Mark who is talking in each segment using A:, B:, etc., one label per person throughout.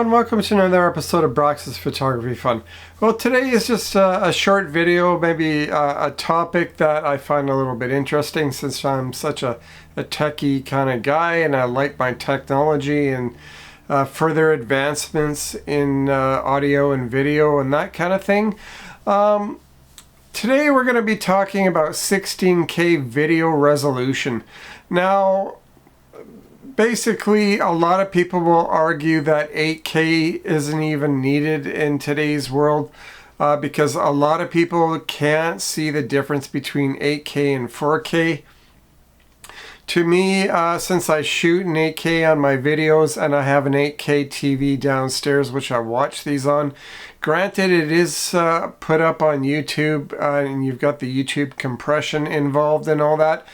A: Welcome to another episode of Braxus Photography Fun. Well, today is just a short video, maybe a topic that I find a little bit interesting since I'm such a techie kind of guy and I like my technology and further advancements in audio and video and that kind of thing. Today we're going to be talking about 16K video resolution. Now, basically, a lot of people will argue that 8K isn't even needed in today's world because a lot of people can't see the difference between 8K and 4K. To me, since I shoot in 8K on my videos and I have an 8K TV downstairs which I watch these on, granted it is put up on YouTube and you've got the YouTube compression involved and all that.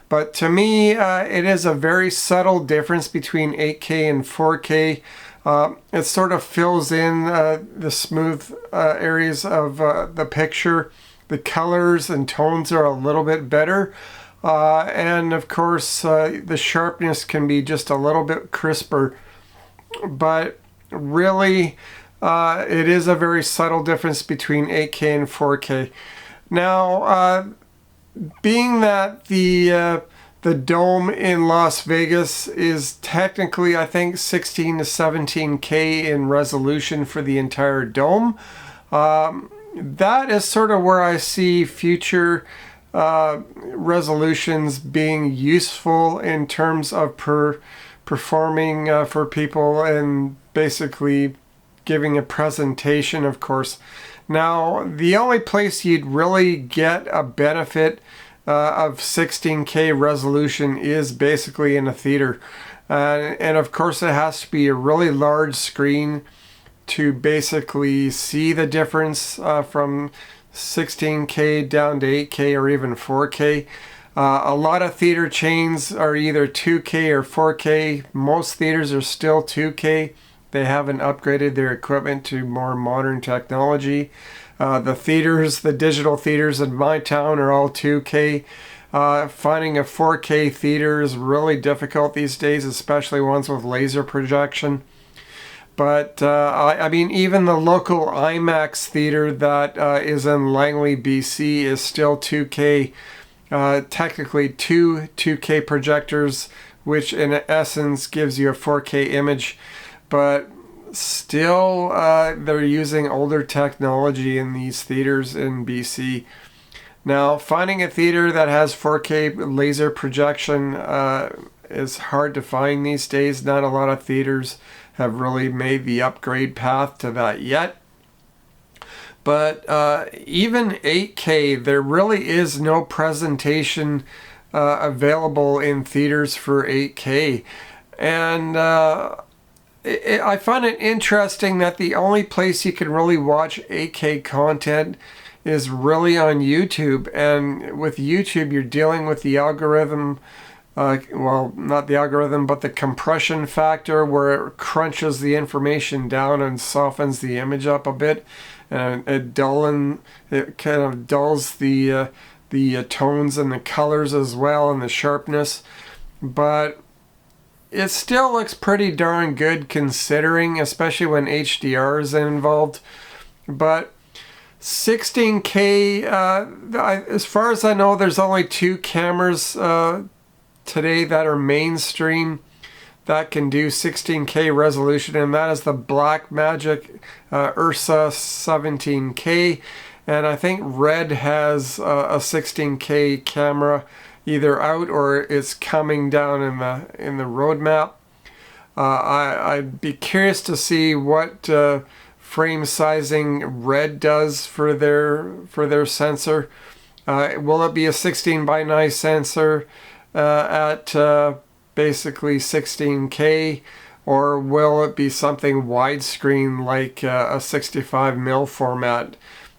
A: But to me, it is a very subtle difference between 8K and 4K. It sort of fills in the smooth areas of the picture. The colors and tones are a little bit better. And of course, the sharpness can be just a little bit crisper. But really, it is a very subtle difference between 8K and 4K. Now, being that the dome in Las Vegas is technically, I think, 16 to 17K in resolution for the entire dome, that is sort of where I see future resolutions being useful in terms of performing for people and basically giving a presentation, of course. Now, the only place you'd really get a benefit of 16K resolution is basically in a theater. And of course, it has to be a really large screen to basically see the difference from 16K down to 8K or even 4K. A lot of theater chains are either 2K or 4K. Most theaters are still 2K. They haven't upgraded their equipment to more modern technology. The digital theaters in my town are all 2K. Finding a 4K theater is really difficult these days, especially ones with laser projection. But I mean, even the local IMAX theater that is in Langley, BC is still 2K. Technically two 2K projectors, which in essence gives you a 4K image. But still, they're using older technology in these theaters in BC. Now, finding a theater that has 4K laser projection is hard to find these days. Not a lot of theaters have really made the upgrade path to that yet. But even 8K, there really is no presentation available in theaters for 8K. And I find it interesting that the only place you can really watch 8K content is really on YouTube. And with YouTube, you're dealing with the algorithm, well, not the algorithm, but the compression factor where it crunches the information down and softens the image up a bit. And it kind of dulls the tones and the colors as well and the sharpness. But it still looks pretty darn good considering, especially when HDR is involved. But 16K, as far as I know, there's only 2 cameras today that are mainstream that can do 16K resolution, and that is the Blackmagic Ursa 17K, and I think Red has a 16K camera either out or it's coming down in the roadmap. I'd be curious to see what frame sizing Red does for their sensor. Will it be a 16:9 sensor at basically 16K, or will it be something widescreen like a 65mm format?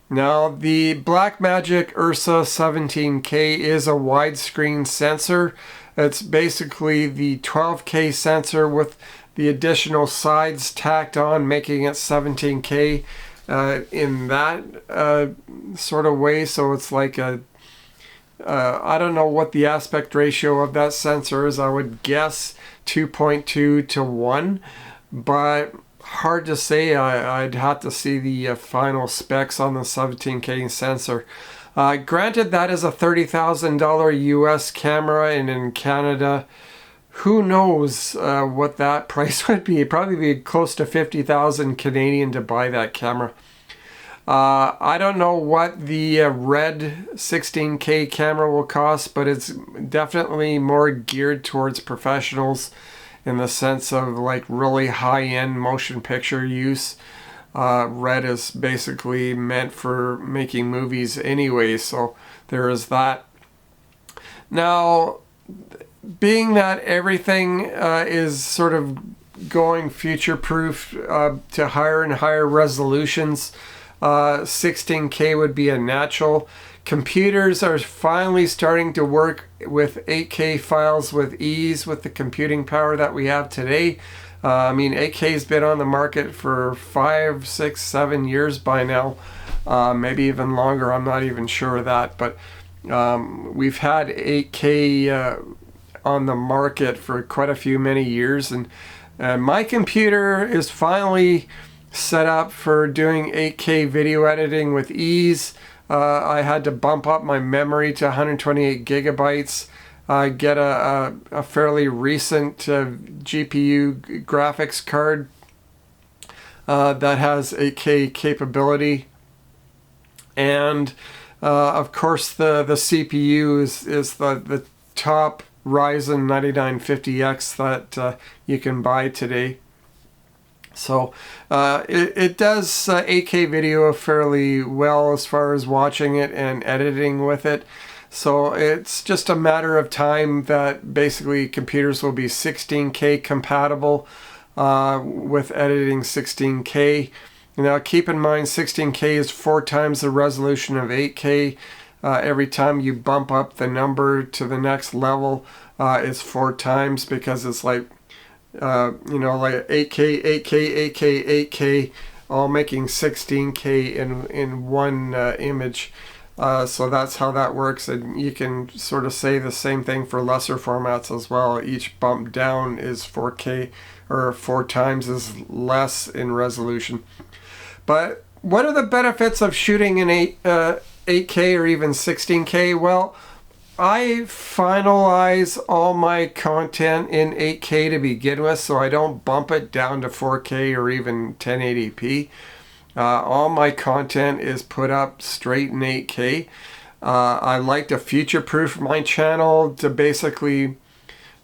A: Now, the Blackmagic Ursa 17K is a widescreen sensor. It's basically the 12K sensor with the additional sides tacked on, making it 17K in that sort of way. So it's like I don't know what the aspect ratio of that sensor is. I would guess 2.2 to 1, but hard to say. I'd have to see the final specs on the 17K sensor. Granted, that is a $30,000 US camera, and in Canada, who knows what that price would be. It'd probably be close to 50,000 Canadian to buy that camera. I don't know what the Red 16K camera will cost, but it's definitely more geared towards professionals in the sense of like really high-end motion picture use. Red is basically meant for making movies anyway, so there is that. Now, being that everything is sort of going future-proof to higher and higher resolutions, 16K would be a natural. Computers are finally starting to work with 8K files with ease with the computing power that we have today. I mean, 8K has been on the market for 5, 6, 7 years by now, maybe even longer. I'm not even sure of that, but we've had 8K on the market for quite a few many years, and my computer is finally set up for doing 8K video editing with ease. I had to bump up my memory to 128 gigabytes, get a fairly recent GPU graphics card that has 8K capability, and of course the CPU is the top Ryzen 9950X that you can buy today. So it does 8K video fairly well as far as watching it and editing with it. So it's just a matter of time that basically computers will be 16K compatible with editing 16K. Now keep in mind 16K is 4 times the resolution of 8K. Every time you bump up the number to the next level, it's 4 times, because it's like like 8K, 8K, 8K, 8K, all making 16K in one image. So that's how that works, and you can sort of say the same thing for lesser formats as well. Each bump down is 4K, or 4 times as less in resolution. But what are the benefits of shooting in 8K or even 16K? Well, I finalize all my content in 8K to begin with, so I don't bump it down to 4K or even 1080p. All my content is put up straight in 8K. I like to future-proof my channel to basically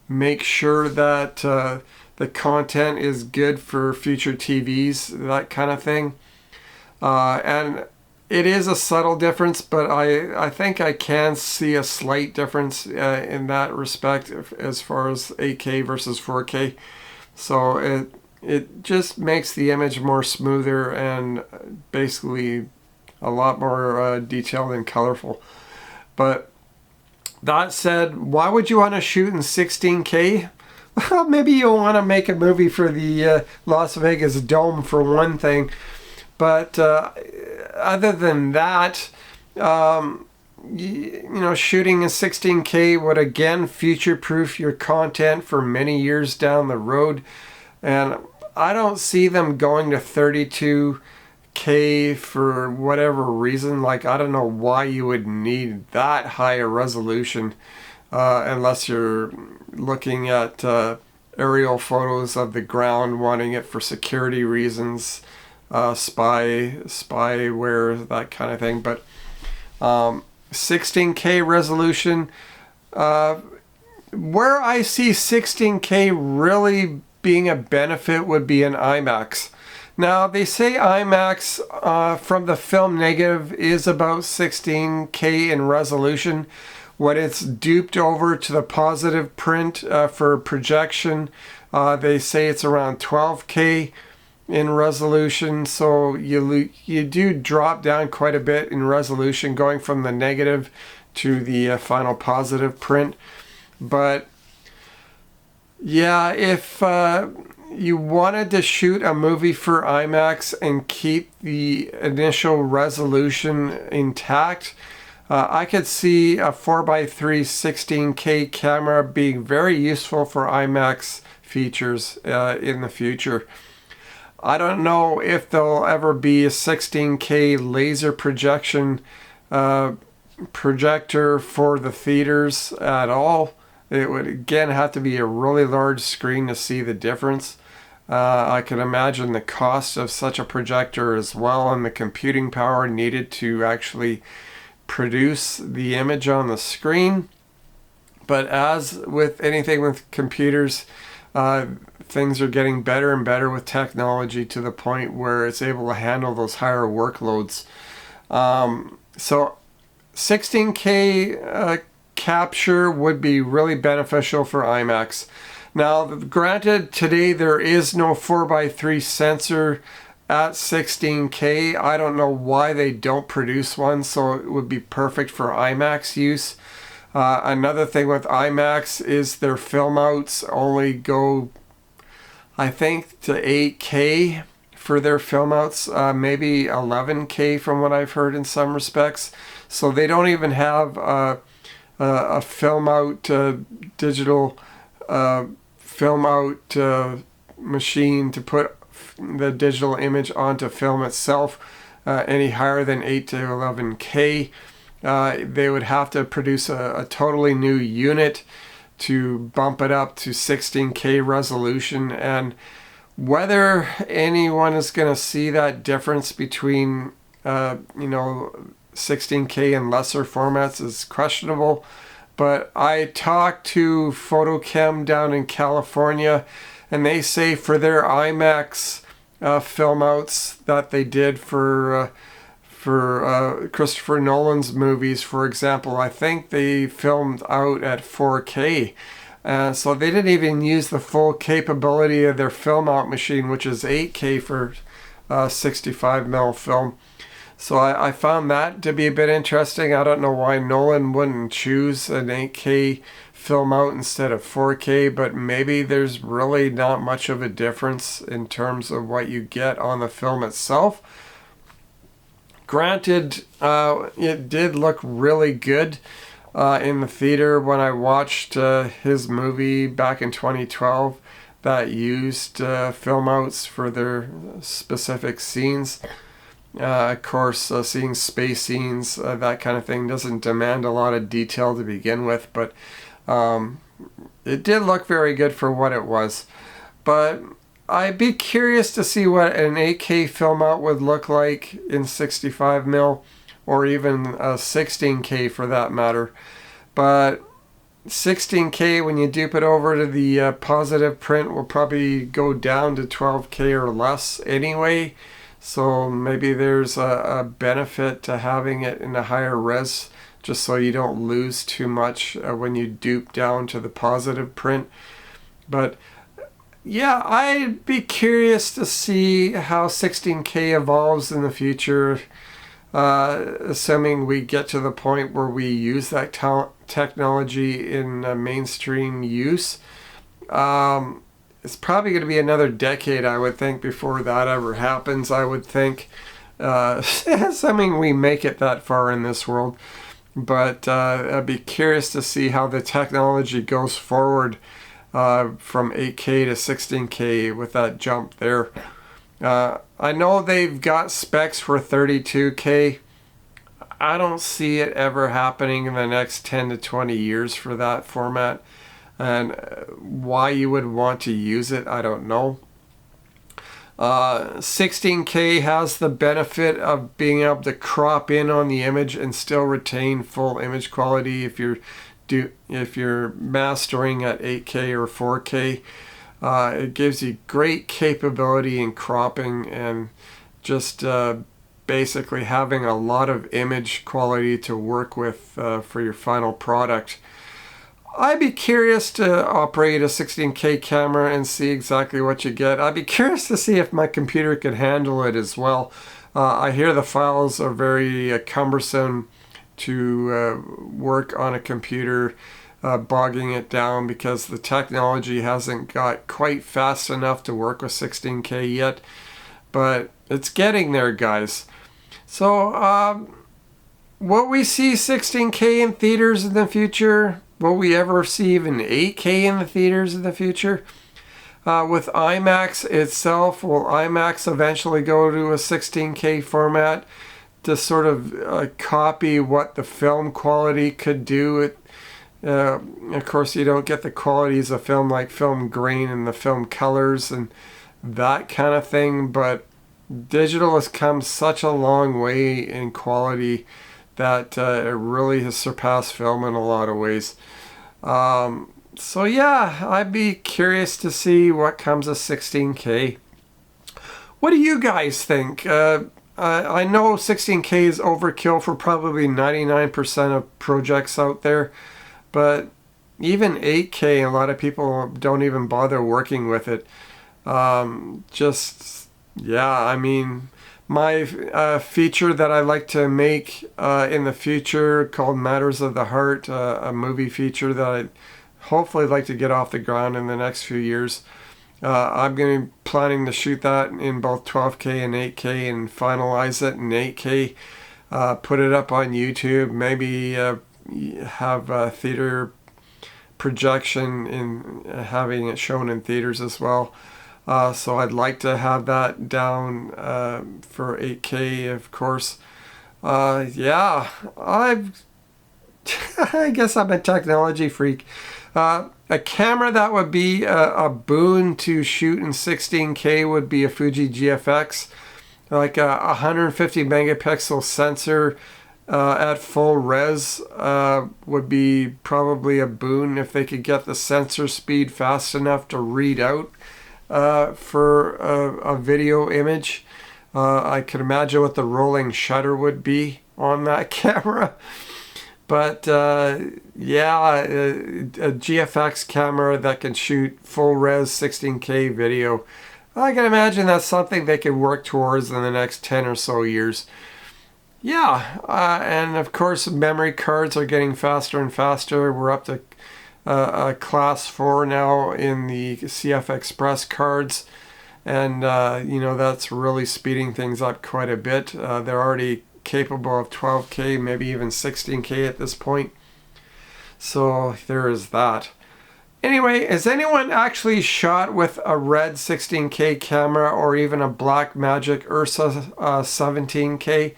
A: make sure that the content is good for future TVs, that kind of thing. And it is a subtle difference, but I think I can see a slight difference in that respect as far as 8K versus 4K. So it just makes the image more smoother and basically a lot more detailed and colorful. But that said, why would you want to shoot in 16K? Well, maybe you want to make a movie for the Las Vegas Dome for one thing. But other than that, shooting in 16K would again future-proof your content for many years down the road. And I don't see them going to 32K for whatever reason. Like, I don't know why you would need that high a resolution unless you're looking at aerial photos of the ground, wanting it for security reasons, spyware, that kind of thing. But 16K resolution, where I see 16K really being a benefit would be in IMAX. Now, they say IMAX from the film negative is about 16K in resolution. When it's duped over to the positive print for projection, they say it's around 12K in resolution. So you do drop down quite a bit in resolution going from the negative to the final positive print. But yeah, if you wanted to shoot a movie for IMAX and keep the initial resolution intact, I could see a 4x3 16K camera being very useful for IMAX features in the future. I don't know if there'll ever be a 16K laser projection projector for the theaters at all. It would again have to be a really large screen to see the difference. I can imagine the cost of such a projector as well, and the computing power needed to actually produce the image on the screen. But as with anything with computers, things are getting better and better with technology to the point where it's able to handle those higher workloads. So 16K capture would be really beneficial for IMAX. Now, granted, today there is no 4x3 sensor at 16K. I don't know why they don't produce one, so it would be perfect for IMAX use. Another thing with IMAX is their film outs only go, I think, to 8K for their film outs, maybe 11K from what I've heard in some respects. So they don't even have a film out digital film out machine to put the digital image onto film itself any higher than 8 to 11K. They would have to produce a totally new unit to bump it up to 16K resolution, and whether anyone is going to see that difference between 16K and lesser formats is questionable. But I talked to Photochem down in California, and they say for their IMAX film outs that they did for Christopher Nolan's movies, for example, I think they filmed out at 4K. So they didn't even use the full capability of their film out machine, which is 8K for 65mm film. So I found that to be a bit interesting. I don't know why Nolan wouldn't choose an 8K film out instead of 4K, but maybe there's really not much of a difference in terms of what you get on the film itself. Granted, it did look really good in the theater when I watched his movie back in 2012 that used film outs for their specific scenes. Of course, seeing space scenes, that kind of thing, doesn't demand a lot of detail to begin with, but it did look very good for what it was. But I'd be curious to see what an 8K film out would look like in 65mm, or even 16K for that matter. But 16K, when you dupe it over to the positive print, will probably go down to 12K or less anyway. So maybe there's a benefit to having it in a higher res, just so you don't lose too much when you dupe down to the positive print. But yeah, I'd be curious to see how 16K evolves in the future, assuming we get to the point where we use that technology in mainstream use. It's probably going to be another decade, I would think, before that ever happens, I would think. Assuming we make it that far in this world. But I'd be curious to see how the technology goes forward from 8K to 16K with that jump there. I know they've got specs for 32K. I don't see it ever happening in the next 10 to 20 years for that format. And why you would want to use it, I don't know. 16K has the benefit of being able to crop in on the image and still retain full image quality if you're mastering at 8K or 4K. It gives you great capability in cropping and just basically having a lot of image quality to work with for your final product. I'd be curious to operate a 16K camera and see exactly what you get. I'd be curious to see if my computer could handle it as well. I hear the files are very cumbersome to work on a computer, bogging it down because the technology hasn't got quite fast enough to work with 16K yet. But it's getting there, guys. So, will we see 16K in theaters in the future? Will we ever see even 8K in the theaters in the future? With IMAX itself, will IMAX eventually go to a 16K format to sort of copy what the film quality could do? Of course, you don't get the qualities of film like film grain and the film colors and that kind of thing, but digital has come such a long way in quality that it really has surpassed film in a lot of ways. So yeah, I'd be curious to see what comes of 16K. What do you guys think? I know 16K is overkill for probably 99% of projects out there, but even 8K, a lot of people don't even bother working with it. Yeah, I mean, my feature that I like to make in the future called Matters of the Heart, a movie feature that I hopefully like to get off the ground in the next few years. I'm going to be planning to shoot that in both 12K and 8K and finalize it in 8K, put it up on YouTube, maybe have a theater projection in having it shown in theaters as well. So I'd like to have that down for 8K, of course. Yeah, I guess I'm a technology freak. A camera that would be a boon to shoot in 16K would be a Fuji GFX. Like a 150 megapixel sensor at full res would be probably a boon if they could get the sensor speed fast enough to read out for a video image. I could imagine what the rolling shutter would be on that camera. But yeah, a GFX camera that can shoot full res 16K video, I can imagine that's something they could work towards in the next 10 or so years. Yeah, and of course memory cards are getting faster and faster. We're up to class 4 now in the CF Express cards, and you know, that's really speeding things up quite a bit. They're already capable of 12K, maybe even 16K at this point. So there is that. Anyway, has anyone actually shot with a red 16K camera or even a Blackmagic Ursa 17K?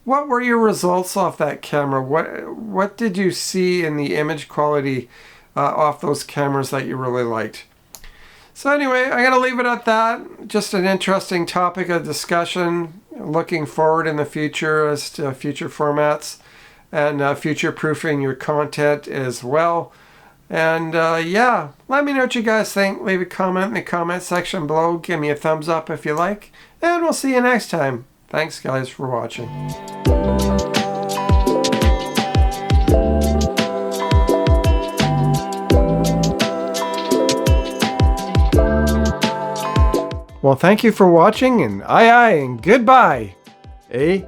A: What were your results off that camera? What did you see in the image quality off those cameras that you really liked? So anyway, I'm going to leave it at that. Just an interesting topic of discussion. Looking forward in the future as to future formats and future-proofing your content as well. And yeah, let me know what you guys think. Leave a comment in the comment section below. Give me a thumbs up if you like. And we'll see you next time. Thanks guys for watching. Well, thank you for watching, and aye and goodbye. Eh?